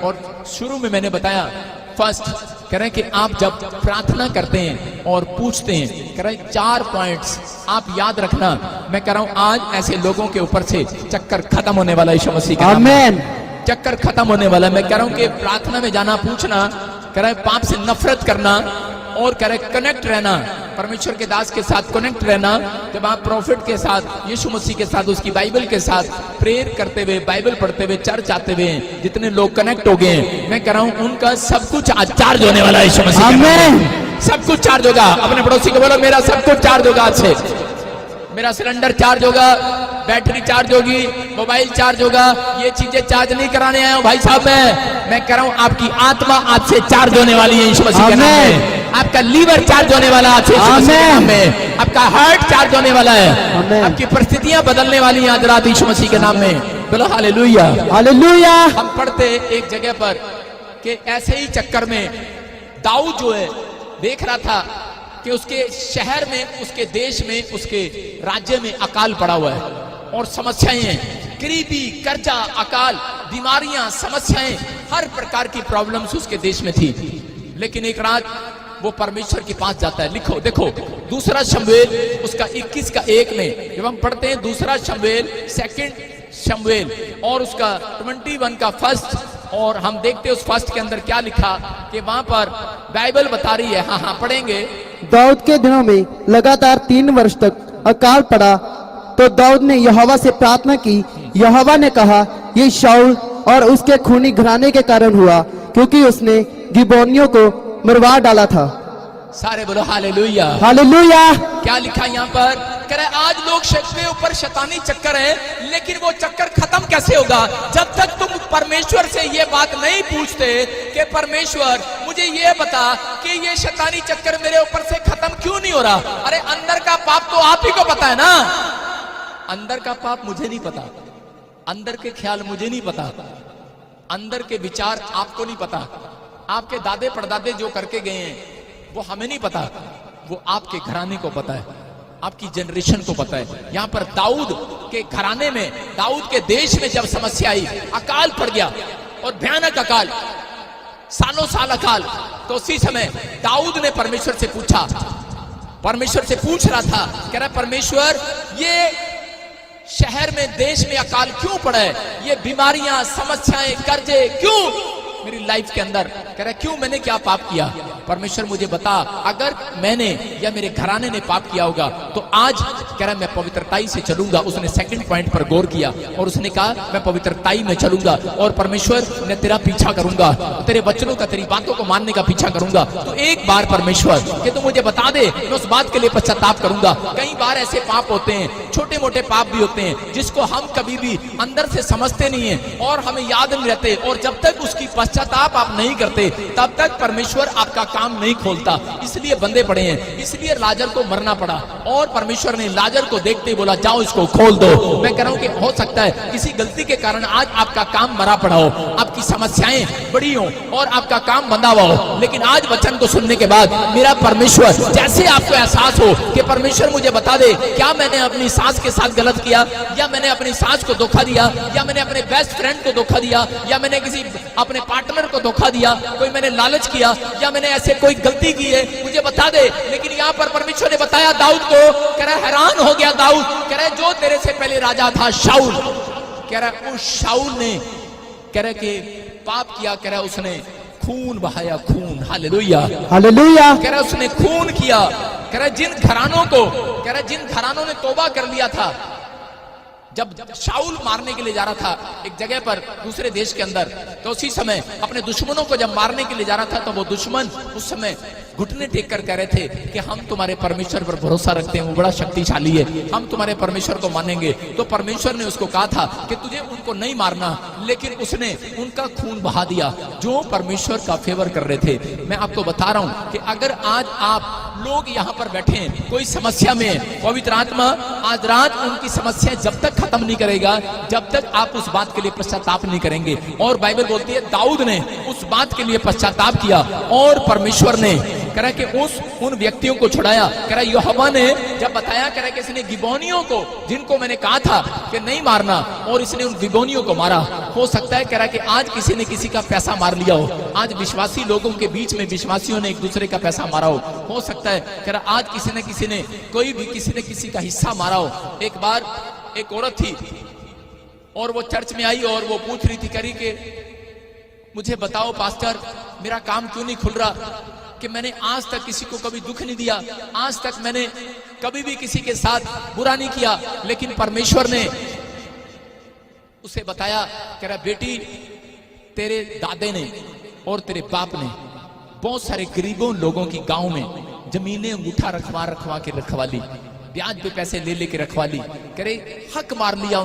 और शुरू में मैंने बताया फर्स्ट कह रहे हैं कि आप जब प्रार्थना करते हैं और पूछते हैं, कह रहे हैं 4 पॉइंट्स आप याद रखना। मैं कह रहा हूं आज ऐसे लोगों के ऊपर से चक्कर खत्म होने वाला है यीशु मसीह के नाम में। आमीन। चक्कर खत्म होने वाला है। मैं कह रहा हूं कि प्रार्थना में जाना, पूछना, कह रहे हैं पाप से नफरत करना और कह रहे कनेक्ट रहना, परमेश्वर के दास के साथ कनेक्ट रहना। जब आप प्रॉफिट के साथ, यीशु मसीह के साथ, उसकी बाइबल के साथ प्रेयर करते हुए, बाइबल पढ़ते हुए, चर्च आते हुए जितने लोग कनेक्ट हो गए हैं, मैं कह रहा हूं उनका सब कुछ आज चार्ज होने वाला है यीशु मसीह के नाम में। सब कुछ चार्ज होगा। अपने पड़ोसी को बोलो मेरा सब कुछ चार्ज होगा आज से। मेरा सिलेंडर चार्ज होगा, बैटरी चार्ज होगी, मोबाइल चार्ज होगा। ये चीजें चार्ज नहीं कराने आया हूं भाई साहब। मैं कह रहा हूं आपकी आत्मा आज से चार्ज होने वाली है यीशु मसीह के नाम में। आपका लीवर चार्ज होने वाला आज से यीशु मसीह के नाम में। आपका हार्ट चार्ज होने वाला है। आपकी परिस्थितियां बदलने वाली हैं आज रात यीशु मसीह के नाम में। बोलो हालेलुया, हालेलुया। हम पढ़ते एक जगह पर कि ऐसे ही चक्कर में दाऊद जो है देख रहा था कि उसके शहर में, उसके देश में, उसके राज्य में अकाल पड़ा हुआ है और समस्याएं हैं, गरीबी, कर्जा, अकाल, बीमारियां, समस्याएं, हर प्रकार की प्रॉब्लम्स उसके देश में थी। लेकिन एक रात वो परमेश्वर के पास जाता है। लिखो, देखो दूसरा शमूएल उसका 21:1 में जब हम पढ़ते हैं, दूसरा शमूएल, सेकंड शमूएल और उसका 21 का फर्स्ट, और हम देखते हैं उस फर्स्ट के अंदर क्या लिखा कि वहां पर बाइबल बता रही है। हाँ पढ़ेंगे। दाऊद के दिनों में लगातार 3 वर्ष तक अकाल पड़ा, तो दाऊद ने यहोवा से प्रार्थना की। यहोवा ने कहा, ये शाऊल और उसके खूनी घराने के कारण हुआ, क्योंकि उसने गिबोनियों को मरवा डाला था। सारे बोलो हालेलुया, हालेलुया। क्या लिखा यहाँ पर? कह रहे आज लोग के ऊपर शैतानी चक्कर है, लेकिन वो चक्कर खत्म कैसे होगा? जब तक तुम परमेश्वर से ये बात नहीं पूछते कि परमेश्वर मुझे ये बता कि ये शैतानी चक्कर मेरे ऊपर से खत्म क्यों नहीं हो रहा। अरे अंदर का पाप तो आप ही को पता है ना। अंदर का पाप मुझे नहीं पता, अंदर के ख्याल मुझे नहीं पता, अंदर के विचार आपको नहीं पता, आपके दादे परदादे जो करके गए हैं वो हमें नहीं पता, वो आपके घराने को पता है, आपकी जनरेशन को पता है। यहां पर दाऊद के घराने में, दाऊद के देश में जब समस्या आई, अकाल पड़ गया और भयानक अकाल, सालों साल अकाल, तो उसी समय दाऊद ने परमेश्वर से पूछा, परमेश्वर से पूछ रहा था, कह रहा परमेश्वर ये शहर में, देश में अकाल क्यों पड़ा है? ये बीमारियां, समस्याएं, कर्जे क्यों मेरी लाइफ के अंदर? कह रहा क्यों, मैंने क्या पाप किया? परमेश्वर मुझे बता। अगर मैंने या मेरे घराने ने पाप किया होगा तो आज कह रहा मैं पवित्रताई से चलूंगा। उसने सेकंड पॉइंट पर गौर किया और उसने कहा मैं पवित्रताई में चलूंगा और परमेश्वर मैं तेरा पीछा करूंगा, तेरे वचनों का, तेरी बातों को मानने का पीछा करूंगा। तो एक बार परमेश्वर कि तू मुझे बता दे, मैं उस बात के लिए पश्चाताप करूंगा। कई बार ऐसे पाप होते हैं, छोटे मोटे पाप भी होते हैं, जिसको हम कभी भी अंदर से समझते नहीं है और हमें याद नहीं रहते, और जब तक उसकी पश्चाताप आप नहीं करते तब तक परमेश्वर आपका काम नहीं खोलता। इसलिए बंदे पड़े हैं, इसलिए लाजर को मरना पड़ा और परमेश्वर ने लाजर को देखते ही बोला जाओ इसको खोल दो। मैं कह रहा हूं कि हो सकता है किसी गलती के कारण आज आपका काम मरा पड़ा हो, आपकी समस्याएं बड़ी हो और आपका काम बंधा हुआ हो, लेकिन आज वचन को सुनने के बाद मेरा परमेश्वर, जैसे आपको एहसास हो कि परमेश्वर मुझे बता दे क्या मैंने अपनी सास के साथ गलत किया, या मैंने अपनी सास को धोखा दिया, या मैंने अपने बेस्ट फ्रेंड को धोखा दिया, या मैंने किसी अपने पार्टनर को धोखा दिया, कोई मैंने लालच किया, या मैंने ऐसे कोई गलती की है, मुझे बता दे। लेकिन यहाँ पर परमेश्वर ने बताया दाऊद को, कह रहा हैरान हो गया दाऊद, कह रहा जो तेरे से पहले राजा था शाऊल, कह रहा उस शाऊल ने कह रहा कि पाप किया, कह रहा उसने खून बहाया, खून। Hallelujah, hallelujah. कह रहा उसने खून किया। कह रहा जिन घरानों को, कह रहा जिन घरानों ने तौबा कर लिया था, जब शाऊल मारने के लिए जा रहा था एक जगह पर दूसरे देश के अंदर, तो उसी समय अपने दुश्मनों को जब मारने के लिए जा रहा था तो वो दुश्मन उस समय घुटने टेक कर कह रहे थे कि हम तुम्हारे परमेश्वर पर भरोसा रखते हैं, वो बड़ा शक्तिशाली है, हम तुम्हारे परमेश्वर को मानेंगे। तो परमेश्वर ने उसको कहा था कि तुझे उनको नहीं मारना, लेकिन उसने उनका खून बहा दिया जो परमेश्वर का फेवर कर रहे थे। मैं आपको बता रहा हूं कि अगर आज आप लोग यहाँ पर बैठे हैं, कोई समस्या में है, पवित्र आत्मा आज रात उनकी समस्या जब तक खत्म नहीं करेगा जब तक आप उस बात के लिए पश्चाताप नहीं करेंगे। और बाइबल बोलती है दाऊद ने उस बात के लिए पश्चाताप किया और परमेश्वर ने कह रहा कि उन व्यक्तियों को छुड़ाया। कह रहा यहोवा ने जब बताया, कह रहा कि इसने गिबोनियों को, जिनको मैंने कहा था कि नहीं मारना, और इसने उन गिबोनियों को मारा। हो सकता है कह रहा कि आज किसी ने किसी का पैसा मार लिया हो, आज विश्वासी लोगों के बीच में विश्वासियों ने एक दूसरे का पैसा मारा हो सकता है कह रहा आज किसी ने कोई भी किसी ने किसी का हिस्सा मारा हो। एक बार एक औरत थी और वो चर्च में आई और वो पूछ रही थी, करी के मुझे बताओ पास्टर, मेरा काम क्यों नहीं खुल रहा, कि मैंने आज तक किसी को कभी दुख नहीं दिया, आज तक मैंने कभी भी किसी के साथ बुरा नहीं किया, लेकिन परमेश्वर ने उसे बताया, कह रहा बेटी तेरे दादे ने और तेरे बाप ने बहुत सारे गरीबों लोगों की गांव में जमीनें अंगूठा रखवा के रखवा ली, ब्याज पे पैसे ले लेके रखवा ली, करे हक मार लिया।